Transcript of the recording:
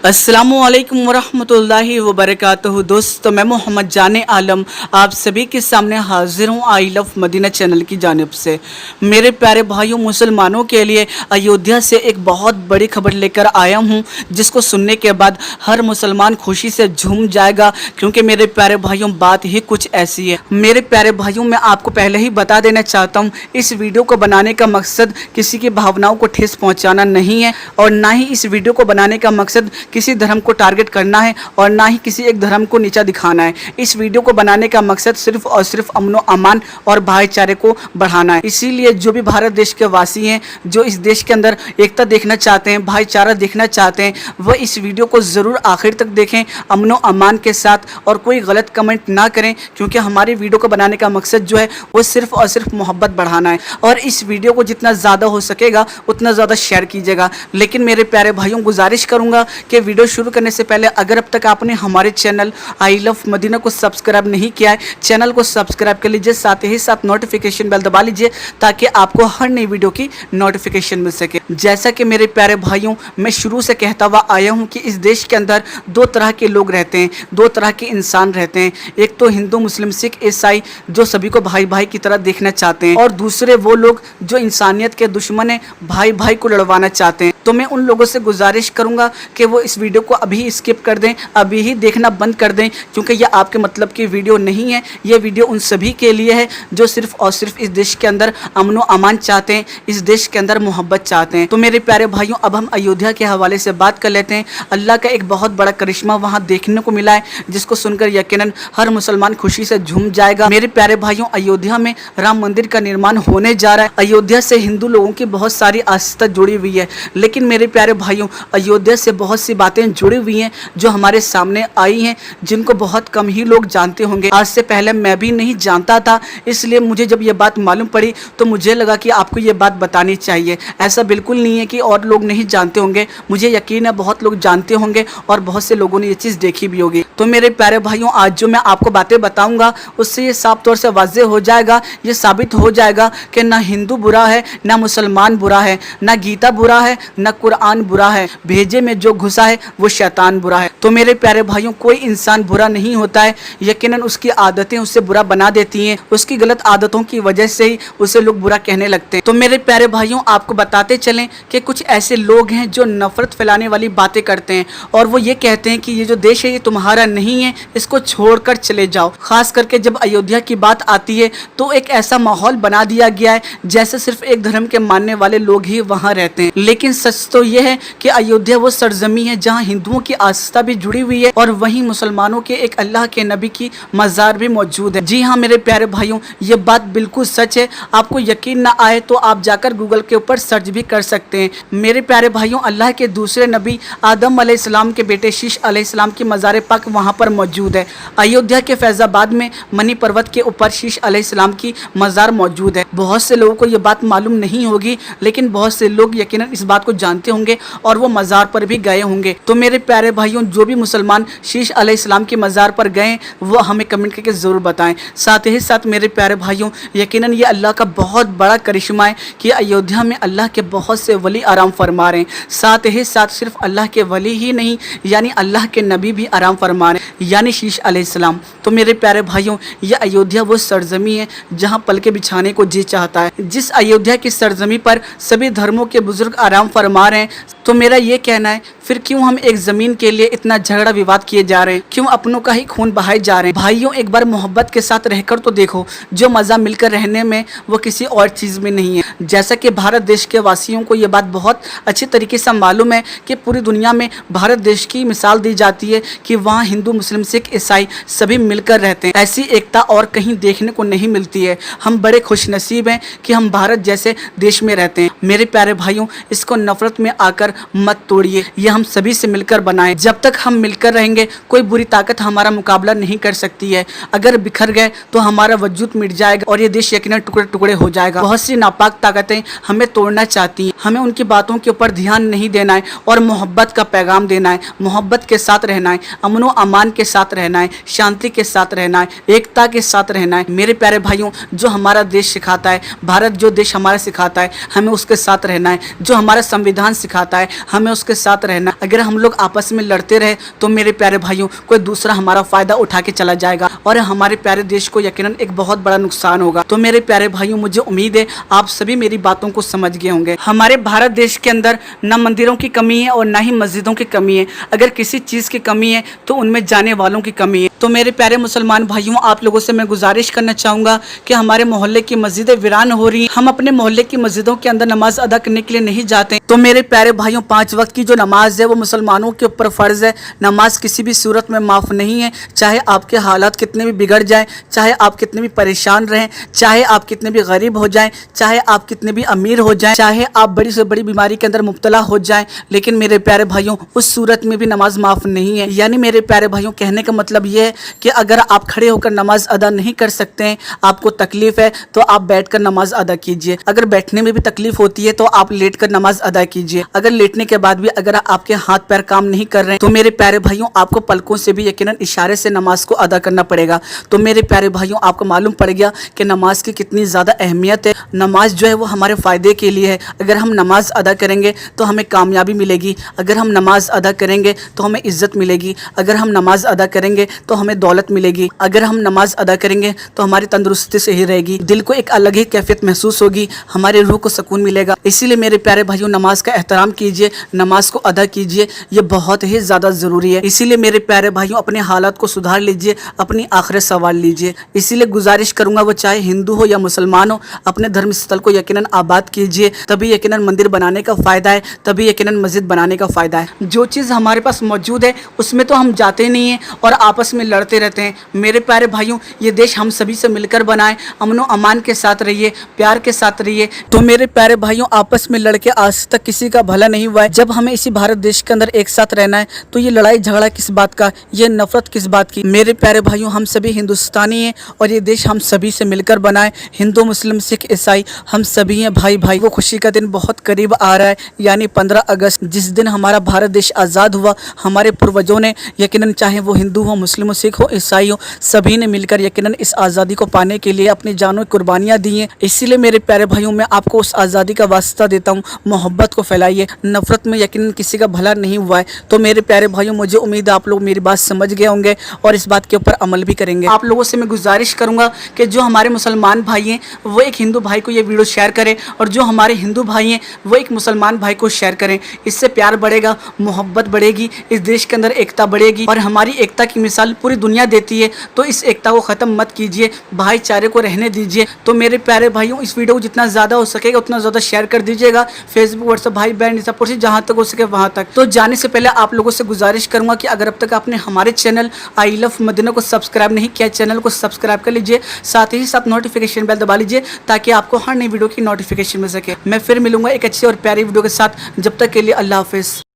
अस्सलामुअलैकुम वरहमतुल्लाहि वबरकातुहू। दोस्तों, मैं मोहम्मद जाने आलम आप सभी के सामने हाजिर हूँ आई लव मदीना चैनल की जानिब से। मेरे प्यारे भाइयों, मुसलमानों के लिए अयोध्या से एक बहुत बड़ी खबर लेकर आया हूँ, जिसको सुनने के बाद हर मुसलमान खुशी से झूम जाएगा, क्योंकि मेरे प्यारे भाइयों बात ही कुछ ऐसी है। मेरे प्यारे भाइयों, मैं आपको पहले ही बता देना चाहता हूँ, इस वीडियो को बनाने का मकसद किसी की भावनाओं को ठेस पहुँचाना नहीं है, और ना ही इस वीडियो को बनाने का मकसद किसी धर्म को टारगेट करना है, और ना ही किसी एक धर्म को नीचा दिखाना है। इस वीडियो को बनाने का मकसद सिर्फ और सिर्फ अमन व अमान और भाईचारे को बढ़ाना है। इसीलिए जो भी भारत देश के वासी हैं, जो इस देश के अंदर एकता देखना चाहते हैं, भाईचारा देखना चाहते हैं, वह इस वीडियो को ज़रूर आखिर तक देखें अमन व अमान के साथ, और कोई गलत कमेंट ना करें, क्योंकि हमारी वीडियो को बनाने का मकसद जो है वो सिर्फ और सिर्फ मोहब्बत बढ़ाना है। और इस वीडियो को जितना ज़्यादा हो सकेगा उतना ज़्यादा शेयर कीजिएगा। लेकिन मेरे प्यारे भाइयों, गुजारिश करूँगा कि वीडियो शुरू करने से पहले अगर अब तक आपने हमारे चैनल आई लव मदीना को सब्सक्राइब नहीं किया है, चैनल को सब्सक्राइब कर लीजिए, साथ ही साथ नोटिफिकेशन बेल दबा लीजिए, ताकि आपको हर नई वीडियो की नोटिफिकेशन मिल सके। जैसा कि मेरे प्यारे भाइयों, मैं शुरू से कहता हुआ आया हूँ कि इस देश के अंदर दो तरह के लोग रहते हैं, दो तरह के इंसान रहते हैं। एक तो हिंदू, मुस्लिम, सिख, ईसाई, जो सभी को भाई भाई की तरह देखना चाहते हैं, और दूसरे वो लोग जो इंसानियत के दुश्मन हैं, भाई भाई को लड़वाना चाहते हैं। तो मैं उन लोगों से गुजारिश करूंगा कि वो इस वीडियो को अभी स्किप कर दें, अभी ही देखना बंद कर दें, क्योंकि यह आपके मतलब की वीडियो नहीं है। यह वीडियो उन सभी के लिए है जो सिर्फ और सिर्फ इस देश के अंदर अमन व अमान चाहते हैं, इस देश के अंदर मोहब्बत चाहते हैं। तो मेरे प्यारे भाइयों, अब हम अयोध्या के हवाले से बात कर लेते हैं। अल्लाह का एक बहुत बड़ा करिश्मा वहाँ देखने को मिला है, जिसको सुनकर यकीनन हर मुसलमान खुशी से झूम जाएगा। मेरे प्यारे भाइयों, अयोध्या में राम मंदिर का निर्माण होने जा रहा है। अयोध्या से हिंदू लोगों की बहुत सारी आस्था जुड़ी हुई है, लेकिन मेरे प्यारे भाइयों, अयोध्या से बहुत सी बातें जुड़ी हुई हैं जो हमारे सामने आई हैं, जिनको बहुत कम ही लोग जानते होंगे। आज से पहले मैं भी नहीं जानता था, इसलिए मुझे जब ये बात मालूम पड़ी तो मुझे लगा कि आपको ये बात बतानी चाहिए। ऐसा बिल्कुल नहीं है कि और लोग नहीं जानते होंगे, मुझे यकीन है बहुत लोग जानते होंगे, और बहुत से लोगों ने ये चीज़ देखी भी होगी। तो मेरे प्यारे भाइयों, आज जो मैं आपको बातें बताऊँगा उससे ये साफ तौर से वाज़ेह हो जाएगा, ये साबित हो जाएगा कि ना हिंदू बुरा है, ना मुसलमान बुरा है, ना गीता बुरा है, ना कुरान बुरा है, भेजे में जो घुसा है वो शैतान बुरा है। तो मेरे प्यारे भाइयों, कोई इंसान बुरा नहीं होता है, यकीनन उसकी आदतें उससे बुरा बना देती हैं, उसकी गलत आदतों की वजह से ही उसे लोग बुरा कहने लगते हैं। तो मेरे प्यारे भाइयों, आपको बताते चलें कि कुछ ऐसे लोग हैं जो नफरत फैलाने वाली बातें करते हैं, और वो ये कहते हैं कि ये जो देश है ये तुम्हारा नहीं है, इसको छोड़कर चले जाओ। खास करके जब अयोध्या की बात आती है तो एक ऐसा माहौल बना दिया गया है जैसे सिर्फ एक धर्म के मानने वाले लोग ही वहाँ रहते हैं। लेकिन सच तो यह है कि अयोध्या वो सरजमी है जहाँ हिंदुओं की आस्था भी जुड़ी हुई है, और वहीं मुसलमानों के एक अल्लाह के नबी की मज़ार भी मौजूद है। जी हाँ मेरे प्यारे भाइयों, ये बात बिल्कुल सच है। आपको यकीन ना आए तो आप जाकर गूगल के ऊपर सर्च भी कर सकते हैं। मेरे प्यारे भाइयों, अल्लाह के दूसरे नबी आदम अलैहिस्सलाम के बेटे शीश अलैहिस्सलाम की मज़ार पाक वहाँ पर मौजूद है। अयोध्या के फैज़ाबाद में मनी पर्वत के ऊपर शीश अलैहिस्सलाम की मज़ार मौजूद है। बहुत से लोगों को ये बात मालूम नहीं होगी, लेकिन बहुत से लोग यकीनन इस बात को जानते होंगे और वो मज़ार पर भी गए होंगे। तो मेरे प्यारे भाइयों, जो भी मुसलमान शीश अलैहिस्सलाम की मज़ार पर गए वो हमें कमेंट करके ज़रूर बताएं। साथ ही साथ मेरे प्यारे भाइयों, यकीनन ये अल्लाह का बहुत बड़ा करिश्मा है कि अयोध्या में अल्लाह के बहुत से वली आराम फरमा रहे हैं। साथ ही साथ सिर्फ अल्लाह के वली ही नहीं, यानी अल्लाह के नबी भी आराम फरमा रहे हैं, यानी शीश अलैहिस्सलाम। तो मेरे प्यारे भाइयों, ये अयोध्या वो सरजमी है जहाँ पल के बिछाने को जी चाहता है। जिस अयोध्या की सरजमी पर सभी धर्मों के बुजुर्ग आराम फरमा रहे हैं, तो मेरा ये कहना है, फिर क्यों हम एक ज़मीन के लिए इतना झगड़ा विवाद किए जा रहे हैं, क्यों अपनों का ही खून बहाए जा रहे हैं। भाइयों, एक बार मोहब्बत के साथ रहकर तो देखो, जो मज़ा मिलकर रहने में वो किसी और चीज़ में नहीं है। जैसा कि भारत देश के वासियों को ये बात बहुत अच्छी तरीके से मालूम है कि पूरी दुनिया में भारत देश की मिसाल दी जाती है कि वहाँ हिंदू, मुस्लिम, सिख, ईसाई सभी मिलकर रहते हैं। ऐसी एकता और कहीं देखने को नहीं मिलती है। हम बड़े खुशनसीब हैं कि हम भारत जैसे देश में रहते हैं। मेरे प्यारे भाइयों, इसको नफरत में आकर मत तोड़िए, ये हम सभी से मिलकर बनाएं। जब तक हम मिलकर रहेंगे कोई बुरी ताकत हमारा मुकाबला नहीं कर सकती है। अगर बिखर गए तो हमारा वजूद मिट जाएगा और ये देश यकीनन टुकड़े टुकड़े हो जाएगा। बहुत सी नापाक ताकतें हमें तोड़ना चाहती हैं, हमें उनकी बातों के ऊपर ध्यान नहीं देना है और मोहब्बत का पैगाम देना है, मोहब्बत के साथ रहना है, अमन व अमान के साथ रहना है, शांति के साथ रहना है, एकता के साथ रहना है। मेरे प्यारे भाइयों, जो हमारा देश सिखाता है, भारत जो देश हमारा सिखाता है, हमें उसके साथ रहना है। जो हमारा संविधान सिखाता है, है, हमें उसके साथ रहना। अगर हम लोग आपस में लड़ते रहे तो मेरे प्यारे भाइयों कोई दूसरा हमारा फायदा उठा के चला जाएगा और हमारे प्यारे देश को यकीनन एक बहुत बड़ा नुकसान होगा। तो मेरे प्यारे भाइयों मुझे उम्मीद है आप सभी मेरी बातों को समझ गए होंगे। हमारे भारत देश के अंदर न मंदिरों की कमी है और ना ही मस्जिदों की कमी है। अगर किसी चीज़ की कमी है तो उनमें जाने वालों की कमी है। तो मेरे प्यारे मुसलमान भाइयों आप लोगों से मैं गुजारिश करना चाहूँगा कि हमारे मोहल्ले की मस्जिदें वीरान हो रही हैं, हम अपने मोहल्ले की मस्जिदों के अंदर नमाज अदा करने के लिए नहीं जाते। तो मेरे प्यारे भाइयों 5 वक्त की जो नमाज है वो मुसलमानों के ऊपर फ़र्ज़ है। नमाज किसी भी सूरत में माफ़ नहीं है, चाहे आपके हालात कितने भी बिगड़ जाएँ, चाहे आप कितने भी परेशान रहें, चाहे आप कितने भी गरीब हो जाएँ, चाहे आप कितने भी अमीर हो जाएँ, चाहे आप बड़ी से बड़ी बीमारी के अंदर मुब्तला हो जाएँ, लेकिन मेरे प्यारे भाइयों उस सूरत में भी नमाज माफ़ नहीं है। यानी मेरे प्यारे भाइयों कहने का मतलब ये है कि अगर आप खड़े होकर नमाज अदा नहीं कर सकते हैं, आपको तकलीफ है, तो आप बैठकर नमाज अदा कीजिए। अगर बैठने में भी तकलीफ होती है तो आप लेटकर नमाज अदा कीजिए। अगर लेटने के बाद भी अगर आपके हाथ पैर काम नहीं कर रहे हैं तो मेरे प्यारे भाइयों आपको पलकों से भी यकीनन इशारे से नमाज को अदा करना पड़ेगा। तो मेरे प्यारे भाइयों आपको मालूम पड़ गया कि नमाज की कितनी ज़्यादा अहमियत है। नमाज जो है वो हमारे फ़ायदे के लिए है। अगर हम नमाज अदा करेंगे तो हमें कामयाबी मिलेगी, अगर हम नमाज अदा करेंगे तो हमें इज़्ज़त मिलेगी, अगर हम नमाज अदा करेंगे तो हमें दौलत मिलेगी, अगर हम नमाज अदा करेंगे तो हमारी तंदुरुस्ती सही रहेगी, दिल को एक अलग ही कैफियत महसूस होगी, हमारे रूह को सुकून मिलेगा। इसीलिए मेरे प्यारे भाइयों नमाज का एहतराम कीजिए, नमाज को अदा कीजिए, ये बहुत ही ज़्यादा ज़रूरी है। इसीलिए मेरे प्यारे भाइयों अपने हालात को सुधार लीजिए, अपनी आखिरत संवार लीजिए। इसीलिए गुजारिश करूंगा वो चाहे हिंदू हो या मुसलमान हो, अपने धर्म स्थल को यकीनन आबाद कीजिए, तभी यकीनन मंदिर बनाने का फ़ायदा है, तभी यकीनन मस्जिद बनाने का फ़ायदा है। जो चीज़ हमारे पास मौजूद है उसमें तो हम जाते नहीं हैं और आपस में लड़ते रहते हैं। मेरे प्यारे भाइयों ये देश हम सभी से मिलकर बनाएं, अमन व अमान के साथ रहिए, प्यार के साथ रहिए। तो मेरे प्यारे भाइयों आपस में लड़के आज तक किसी का भला नहीं हुआ है। जब हमें इसी भारत देश के अंदर एक साथ रहना है तो ये लड़ाई झगड़ा किस बात का, ये नफरत किस बात की। मेरे प्यारे भाइयों हम सभी हिंदुस्तानी हैं और ये देश हम सभी से मिलकर बनाए। हिंदू मुस्लिम सिख ईसाई हम सभी हैं भाई भाई। वो खुशी का दिन बहुत करीब आ रहा है, यानी 15 अगस्त जिस दिन हमारा भारत देश आज़ाद हुआ। हमारे पूर्वजों ने यकीनन चाहे वो हिंदू हो, मुस्लिम हो, सिख हो, ईसाई हो, सभी ने मिलकर यकीनन इस आज़ादी को पाने के लिए अपनी जानों की कुर्बानियाँ दी हैं। इसीलिए मेरे प्यारे भाइयों मैं आपको उस आज़ादी का वास्ता देता हूँ, मोहब्बत को फैलाइए। नफरत में यकीनन किसी का भला नहीं हुआ है। तो मेरे प्यारे भाइयों मुझे उम्मीद है आप लोग मेरी बात समझ गए होंगे और इस बात के ऊपर अमल भी करेंगे। आप लोगों से मैं गुजारिश करूंगा कि जो हमारे मुसलमान भाई हैं वो एक हिंदू भाई को ये वीडियो शेयर करें और जो हमारे हिंदू भाई हैं वो एक मुसलमान भाई को शेयर करें। इससे प्यार बढ़ेगा, मोहब्बत बढ़ेगी, इस देश के अंदर एकता बढ़ेगी और हमारी एकता की मिसाल पूरी दुनिया देती है। तो इस एकता को ख़त्म मत कीजिए, भाईचारे को रहने दीजिए। तो मेरे प्यारे भाइयों इस वीडियो को जितना ज़्यादा हो सकेगा उतना ज़्यादा शेयर कर दीजिएगा, फेसबुक, व्हाट्सएप, भाई बहन सब से जहाँ तक हो सके वहाँ तक। तो जाने से पहले आप लोगों से गुजारिश करूँगा कि अगर अब तक आपने हमारे चैनल आई लव मदीना को सब्सक्राइब नहीं किया, चैनल को सब्सक्राइब कर लीजिए, साथ ही साथ नोटिफिकेशन बेल दबा लीजिए ताकि आपको हर नई वीडियो की नोटिफिकेशन मिल सके। मैं फिर मिलूंगा एक अच्छी और प्यारी वीडियो के साथ, जब तक के लिए अल्लाह हाफिज़।